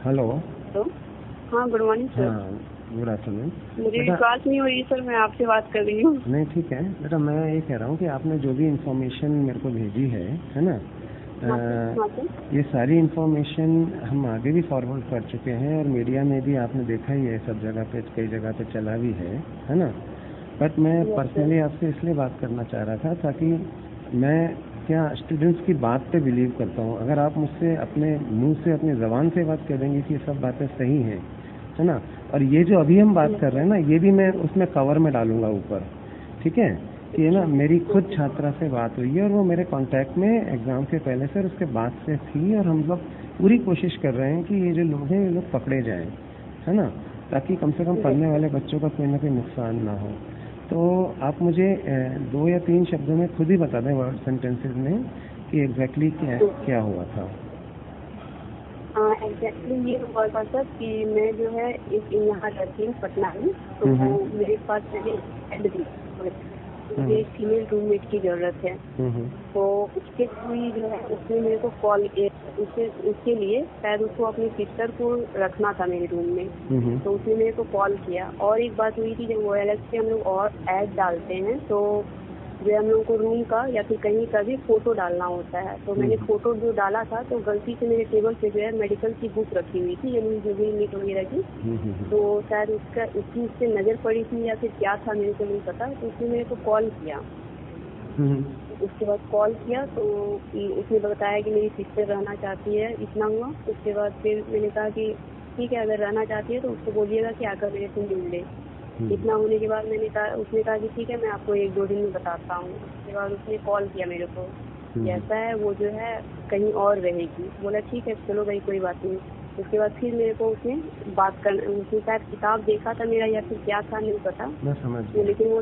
Hello. तो हाँ, good morning sir. हाँ, गुड आफ्टरनून। मुझे विश्वास नहीं हो रही सर, मैं आपसे बात कर रही हूँ। नहीं, ठीक है बेटा, मैं ये कह रहा हूँ कि आपने जो भी इंफॉर्मेशन मेरे को भेजी है ना, ये सारी इंफॉर्मेशन हम आगे भी फॉरवर्ड कर चुके हैं और मीडिया में भी आपने देखा ही है, सब जगह पे, कई जगह पे चला भी है ना। बट मैं पर्सनली आपसे इसलिए बात करना चाह रहा था ताकि मैं क्या स्टूडेंट्स की बात पे बिलीव करता हूँ। अगर आप मुझसे अपने मुंह से, अपनी ज़बान से बात कर देंगे कि ये सब बातें सही हैं, है ना, और ये जो अभी हम बात कर रहे हैं ना, ये भी मैं उसमें कवर में डालूंगा ऊपर, ठीक है, कि है ना, मेरी खुद छात्रा से बात हुई है और वो मेरे कांटेक्ट में एग्ज़ाम के पहले से और उसके बाद से थी, और हम लोग पूरी कोशिश कर रहे हैं कि ये जो लोग हैं ये लोग पकड़े जाएं, है ना, ताकि कम से कम पढ़ने वाले बच्चों का कोई ना कोई नुकसान ना हो। तो आप मुझे 2 या 3 शब्दों में खुद ही बता दें, वर्ड सेंटेंसेस में, कि एग्जैक्टली क्या हुआ था। एग्जैक्टली ये हुआ था सर कि मैं जो है यहाँ रहती हूँ पटना में, तो मेरे पास मुझे एक फीमेल रूममेट की जरूरत है। तो उसके थ्रू जो है उसने मेरे को कॉल, उसके लिए शायद उसको अपनी सिस्टर को रखना था मेरे रूम में, तो उसने मेरे को कॉल किया। और एक बात हुई थी, जब वो अलग से हम लोग और ऐड डालते हैं तो जो हम लोगों को रूम का या फिर कहीं का भी फोटो डालना होता है, तो मैंने फोटो जो डाला था तो गलती से मेरे टेबल पे जो है मेडिकल की बुक रखी हुई थी, यानी जो भी नीट वगैरह की, तो शायद उसकी उससे नजर पड़ी थी या फिर क्या था मेरे को नहीं पता। तो उसने मेरे को कॉल किया। उसके बाद कॉल किया तो उसने बताया कि मेरी सिस्टर रहना चाहती है, इतना हुआ। उसके बाद फिर मैंने कहा कि ठीक है, अगर रहना चाहती है तो उसको बोलिएगा कि आकर मेरे से मिल ले। इतना होने के बाद उसने कहा कि ठीक है, मैं आपको 1-2 दिन में बताता हूँ। उसके बाद उसने कॉल किया मेरे को, ऐसा है वो जो है कहीं और रहेगी। बोला ठीक है, चलो भाई, कोई बात नहीं। उसके बाद फिर मेरे को उसने उसने शायद किताब देखा था मेरा या फिर क्या था नहीं पता, मैं समझ गया। लेकिन वो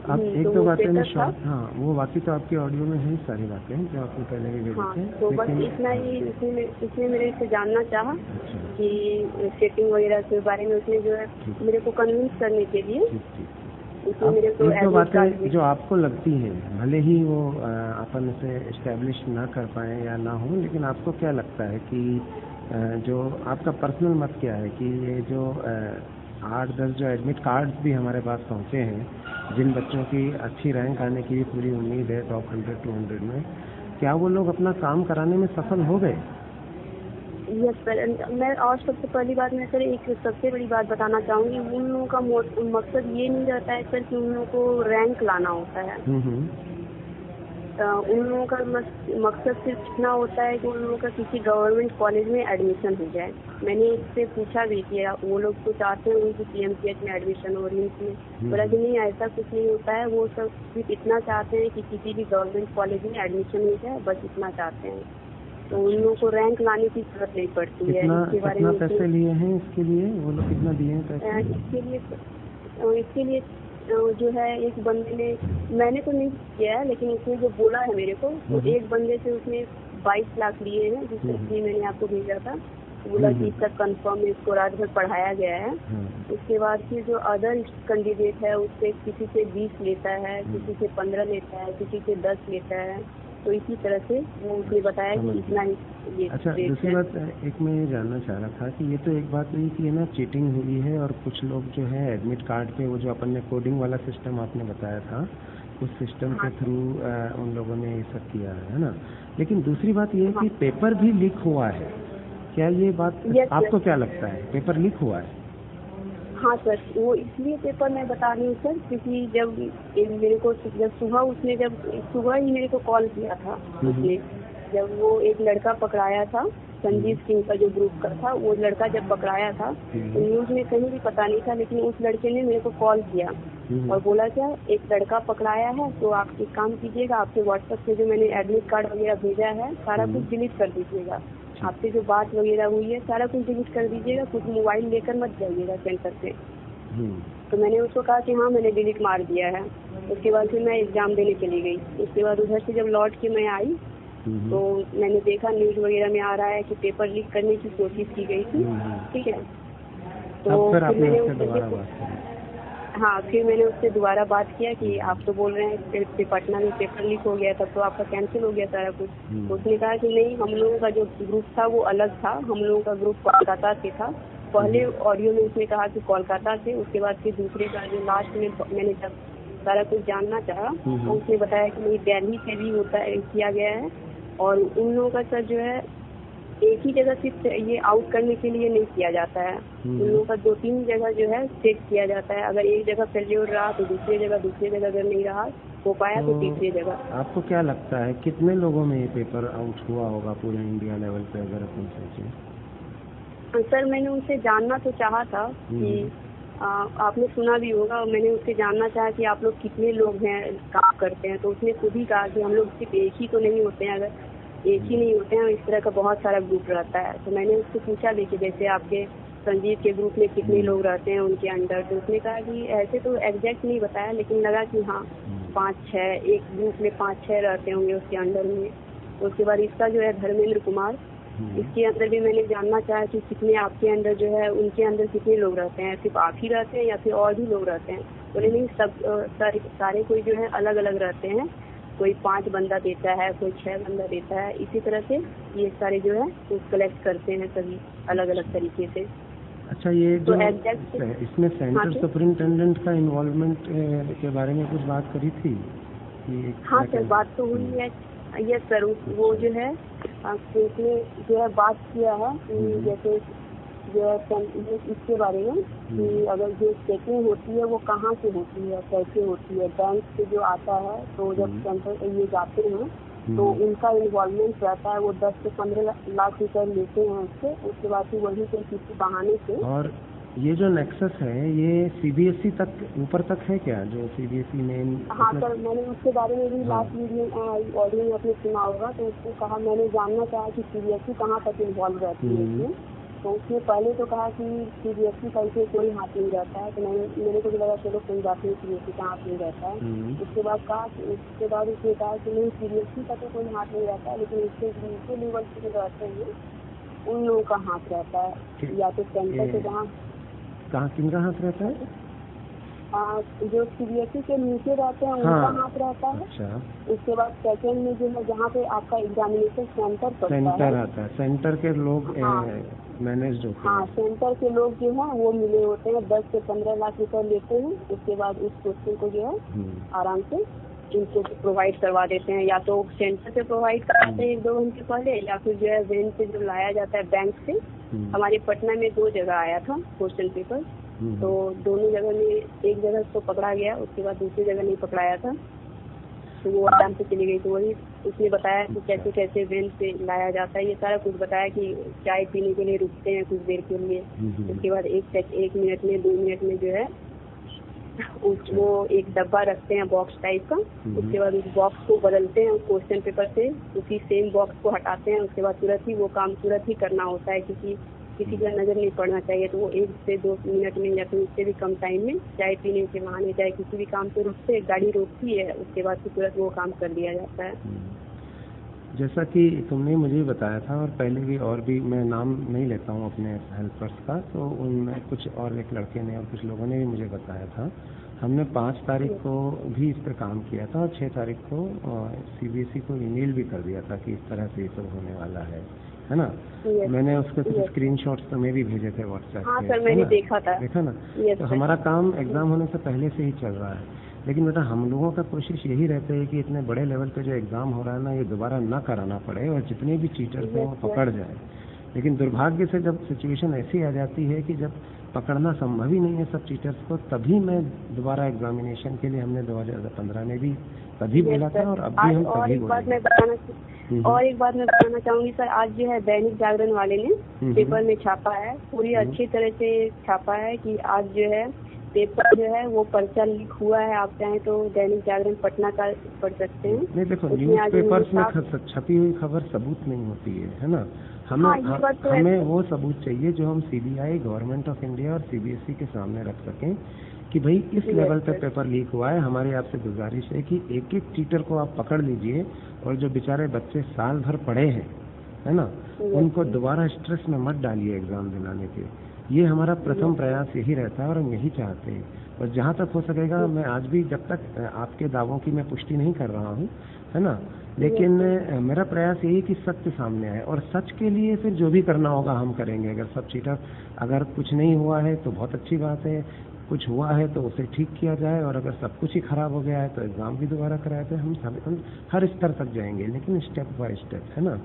आप एक दो बातें में हाँ, वो बाकी तो आपके ऑडियो में है सारी बातें जो आपने पहले भी भेजी थी। तो बस इतना ही उसने मेरे से जानना चाहा कि सेटिंग वगैरह के बारे में। उसने जो है मेरे को कन्विंस करने के लिए उसने मेरे को एक दो बातें जो आपको लगती हैं, भले ही वो अपन उसे एस्टेब्लिश ना कर पाए या ना हो, लेकिन आपको क्या लगता है कि जो आपका पर्सनल मत क्या है कि ये जो 8-10 जो एडमिट कार्ड्स भी हमारे पास पहुंचे हैं, जिन बच्चों की अच्छी रैंक आने की पूरी उम्मीद है टॉप 100-200 में, क्या वो लोग अपना काम कराने में सफल हो गए? Yes sir. मैं और सबसे पहली बात मैं सर एक सबसे बड़ी बात बताना चाहूँगी, उन लोगों का मकसद ये नहीं रहता है सर कि उन लोगों को रैंक लाना होता है। उन लोगों का मकसद सिर्फ इतना होता है कि उन लोगों का किसी गवर्नमेंट कॉलेज में एडमिशन हो जाए। मैंने इससे पूछा भी किया, वो लोग तो चाहते हैं उनकी PMCH में एडमिशन हो, रिम्स में। बोला कि नहीं, ऐसा कुछ नहीं होता है, वो सब सिर्फ इतना चाहते हैं कि किसी भी गवर्नमेंट कॉलेज में एडमिशन हो जाए, बस इतना चाहते हैं। तो उन लोगों को रैंक लाने की जरूरत नहीं पड़ती है। इसके बारे में पैसे लिए हैं इसके लिए, वो लोग कितना दिए हैं पैसे इसके लिए जो है एक बंदे ने, मैंने तो नहीं किया है, लेकिन उसने जो बोला है मेरे को, तो एक बंदे से उसने 22 लाख लिए हैं, जिससे मैंने आपको भेजा था। बोला कि इसका कंफर्म है, इसको रात भर पढ़ाया गया है। उसके बाद फिर जो अदर कैंडिडेट है उससे किसी से 20 लेता है, किसी से 15 लेता है, किसी से 10 लेता है। तो इसी तरह से वो उसने बताया कि इतना ही। अच्छा, दूसरी बात एक मैं ये जानना चाह रहा था कि ये तो एक बात हुई कि ना चीटिंग हुई है, और कुछ लोग जो है एडमिट कार्ड पे वो जो अपन ने कोडिंग वाला सिस्टम आपने बताया था, उस सिस्टम के थ्रू उन लोगों ने ये सब किया है ना। लेकिन दूसरी बात ये है कि पेपर भी लीक हुआ है। क्या ये बात आपको क्या लगता है, पेपर लीक हुआ है? हाँ सर, वो इसलिए पेपर मैं बता रही हूँ सर, क्योंकि जब मेरे को सुबह ही मेरे को कॉल किया था उसने, जब वो एक लड़का पकड़ाया था, संजीव सिंह का जो ग्रुप का था, वो लड़का जब पकड़ाया था तो न्यूज में कहीं भी पता नहीं था, लेकिन उस लड़के ने मेरे को कॉल किया और बोला क्या एक लड़का पकड़ाया है, तो आप एक काम कीजिएगा, आपके व्हाट्सएप से जो मैंने एडमिट कार्ड वगैरह भेजा है सारा कुछ डिलीट कर दीजिएगा, आपसे जो बात वगैरह हुई है सारा कुछ डिलीट कर दीजिएगा, कुछ मोबाइल लेकर मत जाइएगा सेंटर पे। तो मैंने उसको कहा कि हाँ, मैंने डिलीट मार दिया है। उसके बाद फिर मैं एग्जाम देने चली गई। उसके बाद उधर से जब लौट के मैं आई तो मैंने देखा न्यूज वगैरह में आ रहा है कि पेपर लीक करने की कोशिश की गई थी। ठीक है, तो फिर मैंने हाँ, फिर मैंने उससे दोबारा बात किया कि आप तो बोल रहे हैं कि पटना में पेपर लीक हो गया था तो आपका कैंसिल हो गया सारा कुछ। उसने कहा कि नहीं, हम लोगों का जो ग्रुप था वो अलग था, हम लोगों का ग्रुप कोलकाता से था। पहले ऑडियो में उसने कहा कि कोलकाता से, उसके बाद फिर दूसरे का जो लास्ट में मैंने जब सारा कुछ जानना चाहा तो उसने बताया कि नहीं, दिल्ली से भी होता है, किया गया है। और उन लोगों का सर जो है एक ही जगह सिर्फ ये आउट करने के लिए नहीं किया जाता है, उन लोगों का 2-3 जगह जो है चेक किया जाता है। अगर एक जगह फेल्योर रहा तो दूसरी जगह अगर नहीं रहा हो पाया तो तीसरी जगह। आपको क्या लगता है कितने लोगों में ये पेपर आउट हुआ होगा पूरे इंडिया लेवल पे, अगर अपन सोचें? सर मैंने उनसे जानना तो चाहा था कि आपने सुना भी होगा, मैंने उससे जानना चाहा कि आप लोग कितने लोग हैं काम करते हैं, तो उसने खुद ही कहा कि हम लोग सिर्फ एक ही तो नहीं होते हैं, अगर एक ही नहीं होते हैं, इस तरह का बहुत सारा ग्रुप रहता है। तो मैंने उससे पूछा भी कि जैसे आपके संजीव के ग्रुप में कितने लोग रहते हैं उनके अंडर, तो उसने कहा कि ऐसे तो एग्जैक्ट नहीं बताया, लेकिन लगा कि हाँ 5-6, एक ग्रुप में 5-6 रहते होंगे उसके अंडर में। उसके बाद इसका जो है धर्मेंद्र कुमार, इसके अंदर भी मैंने जानना चाहा कि कितने आपके अंदर जो है उनके अंदर कितने लोग रहते हैं, सिर्फ आप ही रहते हैं या फिर और भी लोग रहते हैं? बोले नहीं, सब सारे कोई जो है अलग अलग रहते हैं, कोई 5 बंदा देता है, कोई 6 बंदा देता है, इसी तरह से ये सारे जो है वो कलेक्ट करते हैं सभी अलग अलग तरीके से। अच्छा, ये जो इसमें सेंटर सुपरिंटेंडेंट का इन्वॉल्वमेंट के बारे में कुछ बात करी थी? हाँ सर, बात तो हुई है। यस सर, वो जो है उसने जो है बात किया है कि जैसे जो है इसके बारे में कि अगर जो चेकिंग होती है वो कहाँ से होती है, कैसे होती है। बैंक से जो आता है तो जब सेंटर ये जाते हैं तो उनका इन्वॉल्वमेंट रहता है, वो 10 से 15 लाख रुपए लेते हैं उसके बाद फिर वहीं से किसी बहाने से। और ये जो नेक्सस है ये सीबीएसई तक ऊपर तक है क्या, जो सीबीएसई में? हाँ सर, मैंने उसके बारे में भी लास्ट वीडियो ऑडियो में आपने सुना होगा, तो उसने कहा, मैंने जानना चाहा कि सीबीएसई कहाँ तक इन्वॉल्व रहती है इसमें। तो उसने पहले तो कहा कि सीबीएसई का इसे कोई हाथ नहीं रहता है, तो मेरे को भी लगा चलो कोई बात नहीं, सीबीएसई का हाथ नहीं रहता है। उसके बाद उसने कहा कि नहीं, सीबीएसई का तो कोई हाथ नहीं रहता है, लेकिन उसके नीचे लेवल पे जो रहते हैं उन लोगों का हाथ रहता है, या तो सेंटर से कहाँ किनका हाथ रहता है? जो सीबीएसई के नीचे रहते हैं उनका हाथ रहता है। अच्छा। उसके बाद सेकंड में जो है जहाँ पे आपका एग्जामिनेशन सेंटर आता है, सेंटर के लोग मैनेज होते हैं। हाँ, सेंटर के लोग जो है वो मिले होते हैं, 10 से 15 लाख रुपए लेते हैं। उसके बाद उस क्वेश्चन को जो है आराम से इनको प्रोवाइड करवा देते हैं, या तो सेंटर से प्रोवाइड कराते हैं 1-2 घंटे पहले, या फिर जो है वैन से जो लाया जाता है बैंक से। हमारे पटना में 2 जगह आया था क्वेश्चन पेपर, तो दोनों जगह में एक जगह तो पकड़ा गया, उसके बाद दूसरी जगह नहीं पकड़ाया था, तो वो आराम से चली गई। तो वही उसने बताया कि कैसे कैसे वैन से लाया जाता है, ये सारा कुछ बताया कि चाय पीने के लिए रुकते हैं कुछ देर के लिए, उसके बाद 1 मिनट में 2 मिनट में जो है वो एक डब्बा रखते हैं बॉक्स टाइप का, उसके बाद उस बॉक्स को बदलते हैं क्वेश्चन पेपर से, उसी सेम बॉक्स को हटाते हैं, उसके बाद तुरंत ही वो काम तुरंत ही करना होता है, किसी का नजर नहीं पड़ना चाहिए। तो वो 1 से 2 मिनट में या फिर उससे भी कम टाइम में चाय पीने के बहाने चाहे किसी भी काम से रुकते, गाड़ी रोकती है, उसके बाद तुरंत वो काम कर दिया जाता है। जैसा कि तुमने मुझे बताया था, और पहले भी और भी, मैं नाम नहीं लेता हूँ अपने हेल्पर्स का, तो उनमें कुछ और एक लड़के ने और कुछ लोगों ने भी मुझे बताया था। हमने 5 तारीख को भी इस पर काम किया था और 6 तारीख को सीबीएसई को ईमेल भी कर दिया था कि इस तरह से ये सब होने वाला है ना। मैंने उसके कुछ स्क्रीनशॉट्स तुम्हें भी भेजे थे व्हाट्सएप पे। हाँ सर, मैंने देखा ना। तो हमारा काम एग्जाम होने से पहले से ही चल रहा है, लेकिन बेटा हम लोगों का कोशिश यही रहता है कि इतने बड़े लेवल पे जो एग्जाम हो रहा है ना, ये दोबारा ना कराना पड़े और जितने भी चीटर्स हैं वो पकड़ जाए। लेकिन दुर्भाग्य से जब सिचुएशन ऐसी आ जाती है कि जब पकड़ना संभव ही नहीं है सब चीटर्स को, तभी मैं दोबारा एग्जामिनेशन के लिए, हमने 2015 में भी तभी बोला था और अब भी हम तभी बोलेंगे। और एक बात मैं बताना चाहूंगी सर, आज जो है दैनिक जागरण वाले ने पेपर में छापा है, पूरी अच्छी तरह से छापा है कि आज जो है पेपर जो है वो पर्चा लीक हुआ है। आप चाहें तो दैनिक जागरण पटना का पढ़ सकते हैं। नहीं देखो, न्यूज़पेपर्स में छपी हुई खबर सबूत नहीं होती है ना। हमें वो सबूत चाहिए जो हम सीबीआई, गवर्नमेंट ऑफ इंडिया और सीबीएसई के सामने रख सकें कि भाई इस लेवल पे पेपर लीक हुआ है। हमारी आपसे गुजारिश है कि एक एक चीटर को आप पकड़ लीजिए, और जो बेचारे बच्चे साल भर पढ़े हैं, है ना, उनको दोबारा स्ट्रेस में मत डालिए एग्जाम दिलाने के। ये हमारा प्रथम प्रयास यही रहता है और हम यही चाहते हैं। और जहाँ तक हो सकेगा, मैं आज भी जब तक आपके दावों की मैं पुष्टि नहीं कर रहा हूँ, है ना, लेकिन मेरा प्रयास यही कि सत्य सामने आए, और सच के लिए फिर जो भी करना होगा हम करेंगे। अगर सब चीटर, अगर कुछ नहीं हुआ है तो बहुत अच्छी बात है, कुछ हुआ है तो उसे ठीक किया जाए, और अगर सब कुछ ही खराब हो गया है तो एग्जाम भी दोबारा कराए थे। हम हर स्तर तक जाएंगे, लेकिन स्टेप बाय स्टेप, है ना।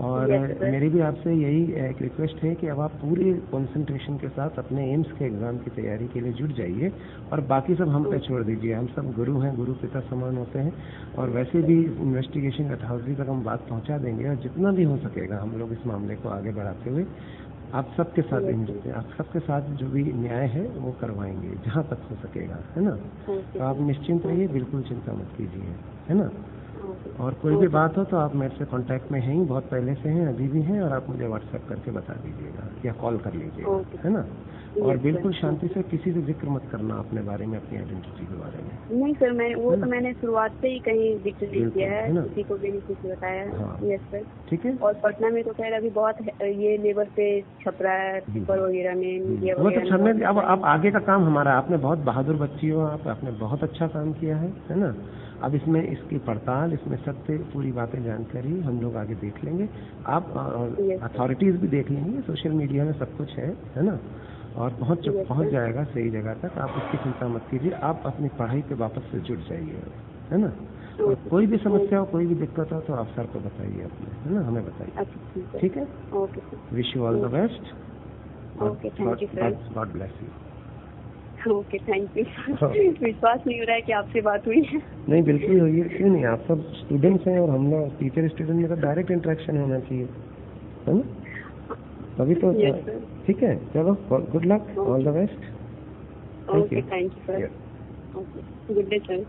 और मेरी भी आपसे यही एक रिक्वेस्ट है कि अब आप पूरे कंसंट्रेशन के साथ अपने एम्स के एग्जाम की तैयारी के लिए जुट जाइए, और बाकी सब हम पे छोड़ दीजिए। हम सब गुरु हैं, गुरु पिता समान होते हैं, और वैसे भी इन्वेस्टिगेशन अथॉरिटी तक हम बात पहुंचा देंगे, और जितना भी हो सकेगा हम लोग इस मामले को आगे बढ़ाते हुए आप सबके साथ आप सबके साथ जो भी न्याय है वो करवाएंगे जहाँ तक हो सकेगा, है ना। तो आप निश्चिंत रहिए, बिल्कुल चिंता मत कीजिए, है ना। और कोई भी बात हो तो आप मेरे से कांटेक्ट में हैं, बहुत पहले से हैं, अभी भी हैं, और आप मुझे व्हाट्सएप करके बता दीजिएगा या कॉल कर लीजिएगा, है ना। और बिल्कुल शांति से किसी से जिक्र मत करना अपने बारे में, अपनी आइडेंटिटी के बारे में। नहीं सर, मैंने शुरुआत से ही कहीं जिक्र नहीं किया है, किसी को भी नहीं कुछ बताया है। हाँ। यस सर, ठीक है। और पटना में तो खैर अभी बहुत ये लेबर पे छप रहा है, पेपर वगैरह में, मीडिया वो तो छपने। अब आगे का काम हमारा, आपने बहुत बहादुर बच्ची हो, आपने बहुत अच्छा काम किया है ना। अब इसमें इसकी पड़ताल, इसमें सत्य पूरी बातें जानकारी हम लोग आगे देख लेंगे, आप अथॉरिटीज भी देख लेंगे, सोशल मीडिया में सब कुछ है ना, और पहुंच जाएगा सही जगह तक। आप उसकी चिंता मत कीजिए, आप अपनी पढ़ाई पे वापस से जुट जाइए, है ना। और कोई भी समस्या हो, कोई भी दिक्कत हो तो आप सर को बताइए अपने, है ना, हमें बताइए, ठीक है। Wish you all the best. Okay, thank you sir, God bless you. Okay, thank you. विश्वास नहीं हो रहा है कि आपसे बात हुई है। नहीं, बिल्कुल हुई है, क्यों नहीं। आप सब स्टूडेंट्स हैं, और हम लोग टीचर स्टूडेंट में तो डायरेक्ट इंटरेक्शन होना चाहिए, है ना, तभी तो। ठीक है, चलो, good luck, all the best. Okay, thank you sir. Okay, good day sir.